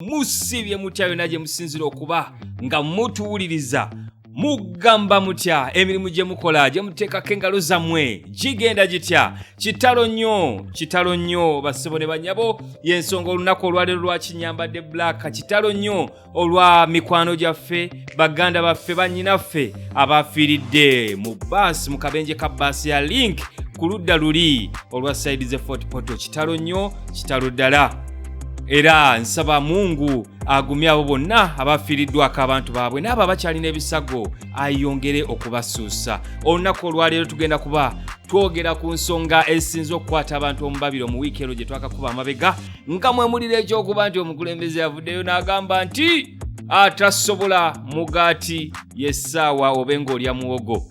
musibye mutya yonna gye musinzira okuba nga mutuwuliriza mugamba mutya emirimu gye mukola gye muteekako engalo zammwe gigenda gitya kitalo nnyo bassebo ne banyabo y'ensonga olunaku olwaleero lwa kinyambadde black kitalo nnyo olwa mikwano gyaffe baganda baffe bannyinaffe abafiiridde mu baasi mu kabenje ka baasi ya link ku ludda luli olwa saidi ze Fort Portal kitalo nnyo kitalo ddala era nsaba Mungu agumye abo bonna abafiiriddwako abantu baabwe n'abo abakyalina ebisago ayongere okubasuusa olunaku olwaleero tugenda kuba twogera ku nsonga esinza okukwata abantu omubabiro mu wiiki eno gye twakakuba amabega nga mwemulira ekyokuba nti omukulembeze yavuddeyo n'agamba nti atasobola mugaati y'essaawa obe ng'olya muwogo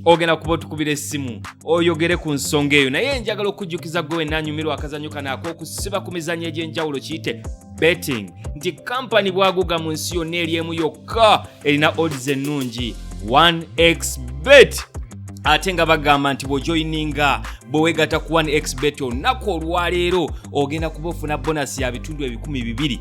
ogenda kuba otukubira essimu oyogere ku nsonga eyo naye njagala okujjukiza gwe wennaanyumirwa akazannyo kano ak'okusiba ku mizannyo egy'enjawulo kiyite betting nti kampani bwaguga mu nsi yonna eri emu yokka erina odds ennungi 1xbet ate nga bagamba nti bw'ojoyininga bweweegatta ku 1xbet olunaku olwaleero ogenda kuba ofuna bonasi ya bitundu 200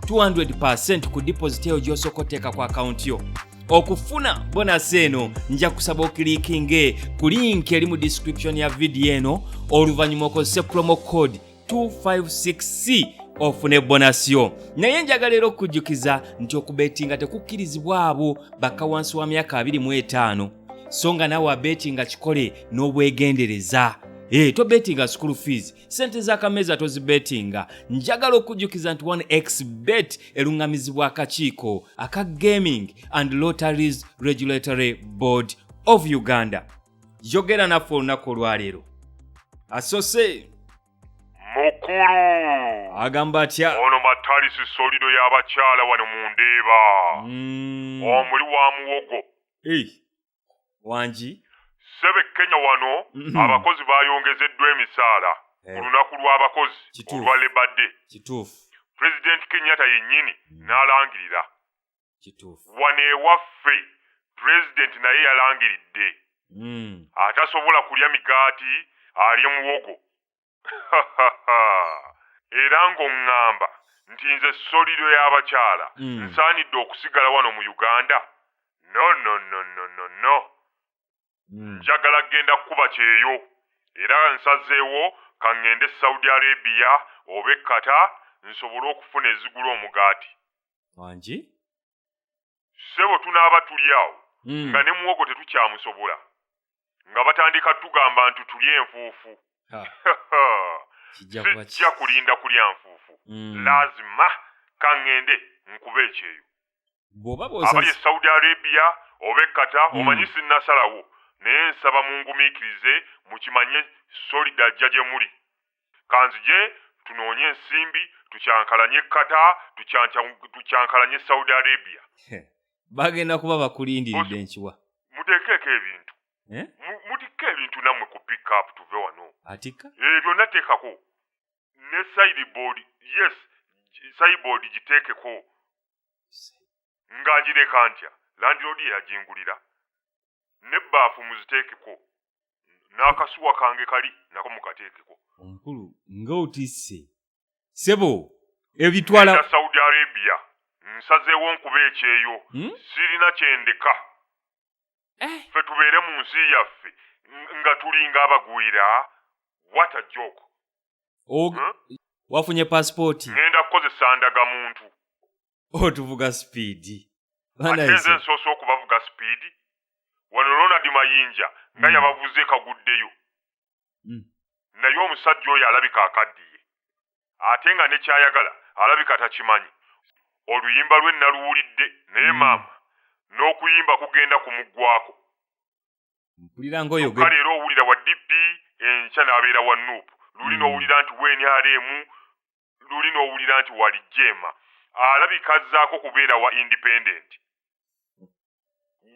200% ku deposit eyo gy'osooka oteeka ku akawunti yo okufuna bonasi eno nja kusaba okilikinge ku link eri mu description ya video eno oluvannyuma okozese promo code 256C ofune bonasi yo naye njagala era okujjukiza nti okubetinga tekukkirizibwa abo bakka wansi wa myaka 25 so nga naawe abetinga kikole n'obwegendereza to bettinga school fees sente z'akameeza tozibetinga njagala okujjukiza nti 1xbet eruŋŋamizibwa akakiiko aka Gaming and Lotteries Regulatory Board of Uganda yogera naffe olunaku olwaleero asose mukulu agamba atya ono matalisi solido y'abakyala wano mu Ndeeba omuli wa Muwogo wangi sebe Kenya wano abakozi bayongezeddwa emisaala ku lunaku lw'abakozi olwa Labor Day kituufu President Kenyatta yennyini n'alangirira kituufu wano ewaffe President naye yalangiridde atasobola kulya migaati alye muwogo era ng'oŋŋamba nti nze solido y'abakyala nsaanidde okusigala wano mu Uganda no njagala genda kukuba kyeyo era nsazeewo kaŋŋende Saudi Arabia oba Qatar nsobole okufuna ezigula omugaati wangi sebo tunaaba tuli awo nga ne muwogo tetukyamusobola nga batandika tugamba nti tulye enfuufu sijja kulinda kulya nfuufu lazima kaŋŋende nkube ekyeyo abali Saudi Arabia oba Qatar omanyi sinnasalawo naye nsaba mungumiikirize mukimanye solid ajja gye muli kanzije tunoonye ensimbi tukyankalanye Qatar tukyankalanye Saudi Arabia bagenda kuba bakulindiridde nkiwa muteekeko ebintu mutikka ebintu nammwe ku pick up tuve wano atika byonna teekako ne sideboard yes sideboard giteekeko nga ngireka ntya landlord yagingulira n'ebbaafu muziteekeko n'akasuwa kange kali nako mukateekeko omukulu ng'otisse sebo ebitwala Saudi Arabia nsazeewo nkuba ekyeyo sirina kyendeka ffe tubeere mu nsi yaffe nga tulinga abagwira what a joke wafunye passport ngenda kukozesa ndagamuntu otuvuga speedi atenze nsoose okubavuga speedi wano Ronald Mayinja nga yabavuze kaguddeyo naye omusajja oyo alabika akaddiye ate nga ne kyayagala alabika takimanyi oluyimba lwe naluwulidde naye maama n'okuyimba kugenda kumuggwako mpulira ng'oyogera kale era owulira wa DP enkya n'abeera wa Nuupu luli n'owulira nti WNRM luli n'owulira nti wali Jema alabika azzaako kubeera wa independent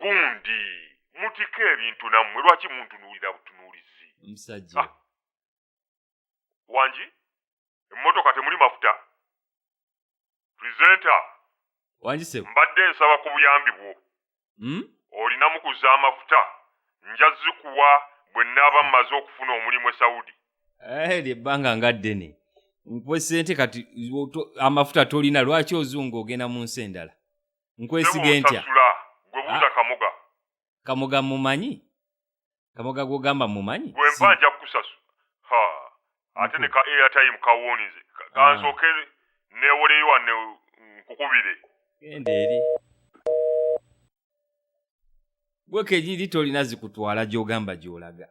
gundi mutike ebintu nammwe lwaki muntunuulira butunuulizi musajja wangi emmotoka temuli mafuta presenter wangi sebo mbadde nsaba ku buyambi bwo olinamu kuzza amafuta nja zikuwa bwe nnaaba mmaze okufuna omulimu e Saudi lyebbanga nga ddene Nkwe sente kati amafuta tolina lwaki ozunga ogenda mu nsi endala. Nkwesige ntya. Gwe buuza Kamoga. Kamoga mumanyi? Kamoga gwogamba mumanyi? Gwe mpanja kusasu. Ate ne ka airtime kawonize. Kansooke neewoleyo wanne nkukubire. Genda eri. Gwe kejiri tolina zikutwala gy'ogamba gy'olaga.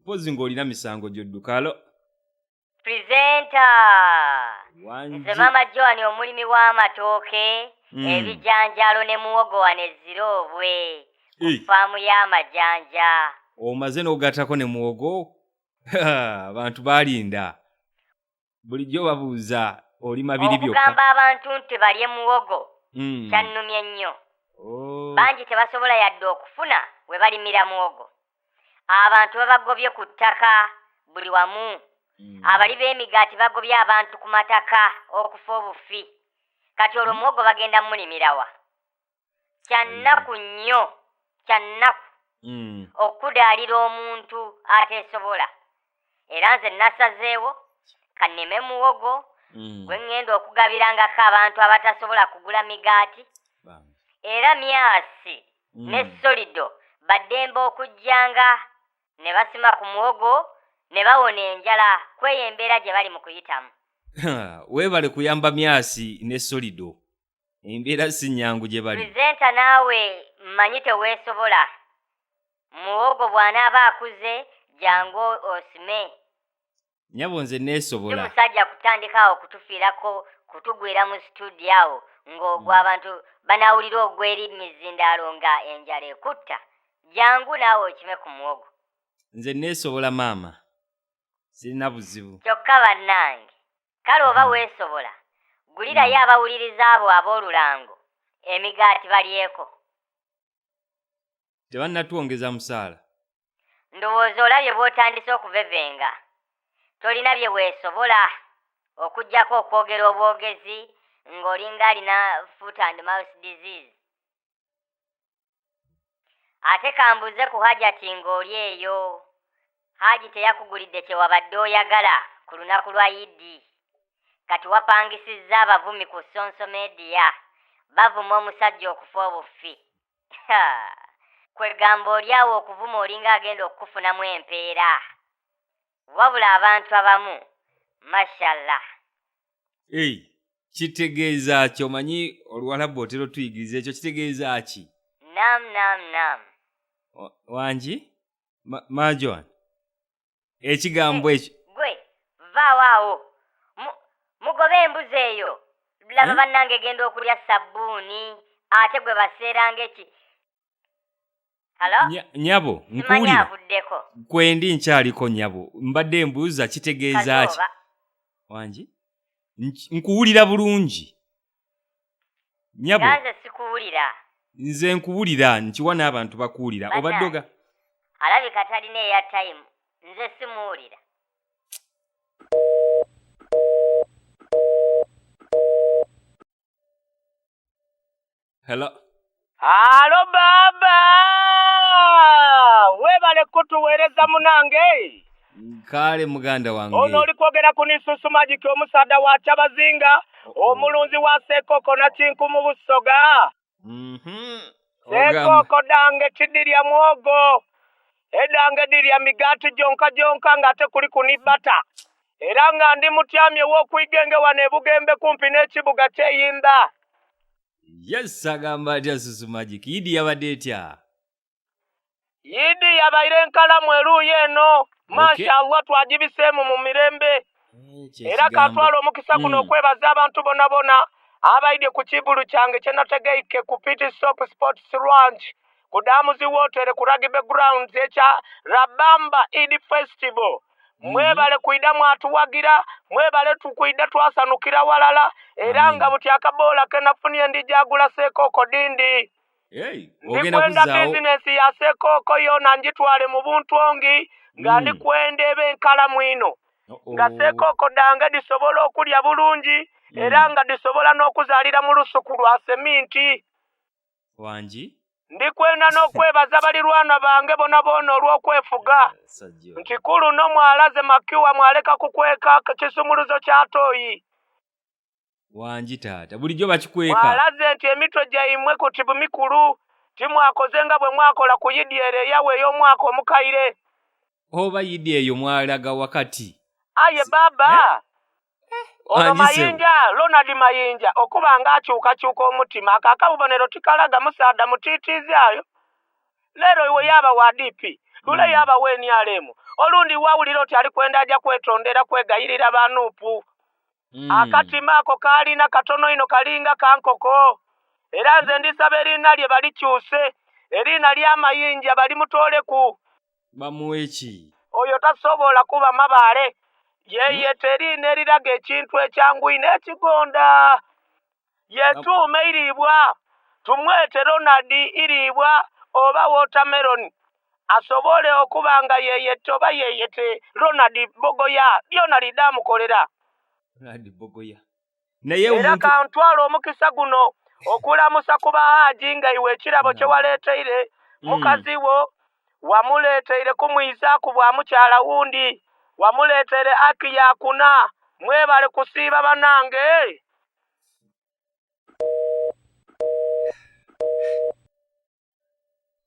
Mpozi ng'olina misango gy'oddukalo. Presenter. Nze Mama Joan omulimi w'amatooke, ebijanjalo ne muwogo wane ziroobwe. Faamu y'amajanja. Omaze n'ogattako ne muwogo? Abantu balinda. Bulijjo babuuza olima biri byokka. Okugamba abantu nti balye muwogo kyannumye nnyo. Bangi tebasobola yadde okufuna we balimira muwogo. Abantu babagobye ku ttaka buli wamu. Abali b'emigaati bagobye abantu ku mataka okufa obufi. Kati olwo muwogo bagenda mulimirawa. Kyannaku nnyo. Kyannaku. Okudaalira omuntu ateesobola. Era nze nasazeewo kanneme muwogo gwe ŋŋenda okugabirangako abantu abatasobola kugula migaati. Era myasi ne solido baddembe okujjanga ne basima ku muwogo ne bawona enjala kweyo embeera gye bali mu kuyitamu. Weebale kuyamba myasi ne solido. Embeera si nnyangu gye bali. Presenter naawe mmanyi teweesobola. Muwogo bw'anaaba akuze jangu osime. Nyabo nze neesobola. Musajja kutandikawo kutufiirako kutugwira mu studio awo ng'ogwo abantu banawulira ogweri mizindaalo nga enjala ekutta. Jangu naawe okime ku muwogo. Nze neesobola maama. Sirina buzibu. Kyokka bannange. Kale oba weesobola. Gulirayo abawuliriza abo ab'olulango. Emigaati balyeko. Tebannatwongeza musaala. Ndowooza olabye bw'otandise okuvevenga. Tolina bye weesobola okuggyako okwogera obwogezi ng'olinga alina foot and mouth disease. Ate kambuze ku Hajati ng'oli eyo. Haji teyakugulidde kye wabadde oyagala ku lunaku lwa Idi. Kati wapangisizza abavumi ku Sonso Media. Bavuma omusajja okufa obufi. Kwegamba oli awo okuvuma olinga agenda okukufunamu empeera. Wabula abantu abamu, mashallah. Kitegeeza ki omanyi Oluwalabu otera otuyigiriza ekyo kitegeeza ki? Nam. Wangi? Majoan. Ekigambo ekyo. Gwe, vaawo. Mugobe embuzi eyo. Laba bannange genda okulya sabbuuni. Ate gwe baseeranga eki. Halo? Nyabo, nkuwulira. Kwendi nkyaliko nyabo. Mbadde mbuuza kitegeeza ki? Wangi? Nkuwulira bulungi. Nyabo. Nze sikuwulira. Nze nkuwulira nkiwa n'abantu bakuwulira. Obaddoga. Alabika talina airtime. Nze simuwulira. Hello. Halo baba. Webale kutuweereza munange. Kale muganda wange. Ono oli kwogera ku N'isusu Magic omusada wa Kyabazinga, omulunzi wa Ssekoko na Kinku mu Busoga. Ssekoko dange tidirya muwogo. Edange dirya migaati jonka ng'ate kuli kunibata. Era nga ndi mutyamye w'okuyigenge wano e Bugembe kumpi n'ekibuga ky'Eyimba. Yes, agamba atya N'isusu Magic. Idi yabadde etya? Idi yabaire nkalamu eruuyi eno. Mashallah twagibiseemu mu mirembe. Era katwala omukisa guno okwebaza abantu bonna abaidye ku kibulu kyange kye nategeike ku Pit Stop Sports Ranch ku Damuzi Water ku Rugby Grounds ekya Rabamba Eid Festival. Mwebale kuida mwatuwagira, mwebale tukuida twasanukira walala, era nga buti akabola kenafunye ndijagula Ssekoko dindi. Ndikwenda business ya Ssekoko yona njitwale mu buntu ongi, nga ndikwenda ebe nkalamu ino. Nga Ssekoko dange disobola okulya bulungi, era nga disobola n'okuzaalira mu lusuku lwa seminti. Wangi? Ndikwenda n'okwebaza balirwana bange bona bona olw'okwefuga. Nti kulu no mwalaze makiwa mwaleka kukweka kisumuluzo kya toyi. Wanji taata bulijjo bakikweka. Mwalaze nti emitwe gyaimwe kutibu mikulu. Timwakoze nga bwe mwakola ku Yidi yawe ey'omwaka omukaire. Oba Yidi eyo mwalaga wakati. Aye baba. Ono Mayinja, Ronald Mayinja, okuba nga akyukakyuka omutima akakabubonero tikalaga musaada mutiitiizi ayo. Leero iwe yaba wa DP, lule yaba w'NRM. Olundi wawulira oti ali kwenda ajja kwetondera kwegayirira banuupu. Akatima ako kaalina katono ino kalinga kankoko. Era nze ndisaba erinnya lye balikyuse, erinnya lya Mayinja balimutooleku. Bamuweki. Oyo tasobola kuba mabaale. Yeye terina eriraga ekintu ekyanguyi n'ekigonda. Yetuume iribwa. Tumwete Ronald iribwa oba watermelon. Asobole okuba nga yeyete oba yeyete Ronald Bogoya byonna lidaamukolera. Ronald Bogoya. Naye era kantwala omukisa guno okulamusa ku bahaaji nga iwe ekirabo kye waleeteire mukazi wo wamuleeteire kumwisaku bwa mukyala wundi. Wamuleetere aki yakuna mwebale kusiiba banange.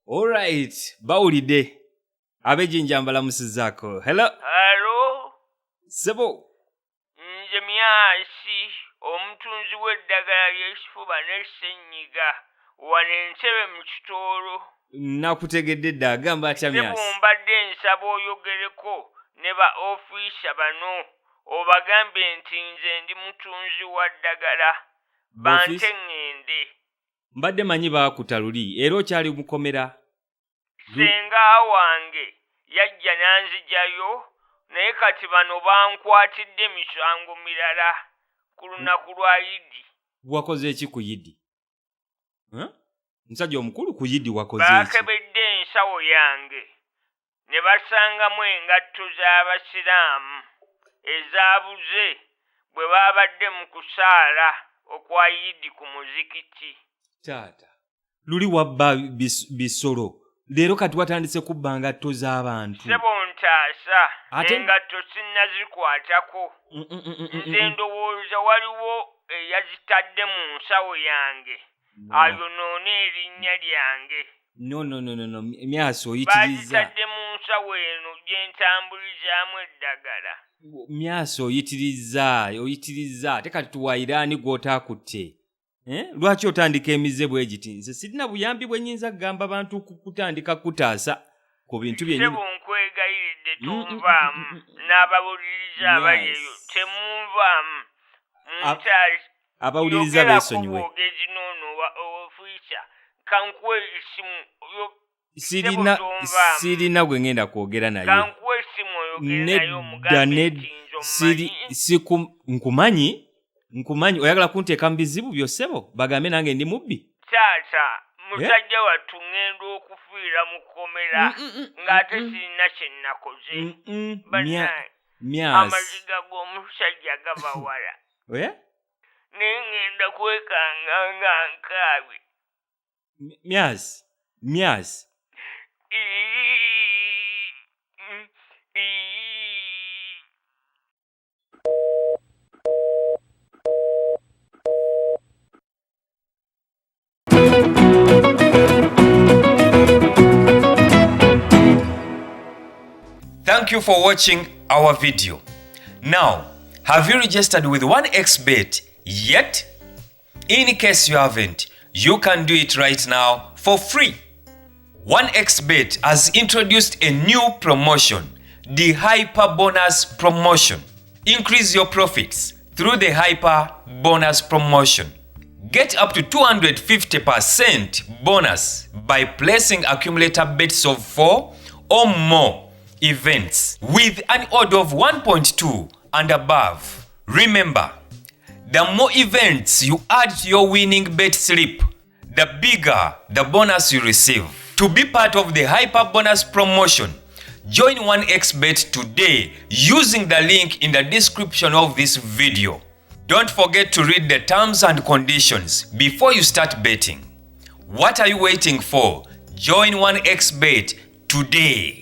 Alright, bawulidde. Abejinja mbalamusizzaako. Hello. Hello. Sebo. Nze Myasi, omutunzi w'eddagala ly'ekifuba n'essenyiga. Wano Entebbe mu Kitoolo. Nakutegedde dda agamba atya Myasi. Sebo mbadde nsaba oyogereko ne ba ofiisa bano obagambe nti nze ndi mutunzi wa ddagala bante ŋŋende. Mbadde manyi baakuta luli era okyali mukomera. Senga wange yajja n'anzijayo naye kati bano bankwatidde misango mirala ku lunaku lwa Yidi. Wakoze eki ku Yidi? Nsajja omukulu ku Yidi wakoze eki? Baakebedde ensawo yange ne basangamu engatto z'Abasiraamu ezaabuze bwe baabadde mu kusaala okwa Yidi ku muzikiti. Taata, luli wabba bisolo. Leero kati watandise kubba ngatto z'abantu. Sebo ntaasa, engatto sinnazikwatako. Nze ndowooza waliwo eyazitadde mu nsawo yange. Ayonoone erinnya lyange. No, Myasi oyitiriza. Bazitadde mu nsawo eno gye ntambulizaamu eddagala. Myasi oyitiriza. Ate kati tuwaayiraani gw'otaakutte. Lwaki otandika emize bwe giti? Nze sirina buyambi bwe nnyinza kugamba bantu kutandika kutaasa ku bintu byennyini. Sebo nkwegayiridde tonvaamu n'abawuliriza abali eyo temunvaamu. Abawuliriza beesonyiwe. Yogera ku bwogezi n'ono ofiisa kankuwe essimu. Sirina gwe ngenda kwogera naye. Kankuwe essimu oyogere naye omugambe nti nze omumanyi. Nkumanyi oyagala kunteeka mu bizibu by'ossebo bagambe nange ndi mubbi. Taata musajja wattu ŋŋenda okufiira mu kkomera ng'ate sirina kye nnakoze. Myasi. Amaziga g'omusajja gava wala. Naye ŋŋenda kwekanga nga nkaabe. Myasi. Thank you for watching our video. Now, have you registered with 1xBet yet? In case you haven't, you can do it right now for free. 1xBet has introduced a new promotion, the Hyper Bonus Promotion. Increase your profits through the Hyper Bonus Promotion. Get up to 250% bonus by placing accumulator bets of 4 or more events with an odd of 1.2 and above. Remember, the more events you add to your winning bet slip, the bigger the bonus you receive. To be part of the Hyper Bonus Promotion, join 1xBet today using the link in the description of this video. Don't forget to read the terms and conditions before you start betting. What are you waiting for? Join 1xBet today.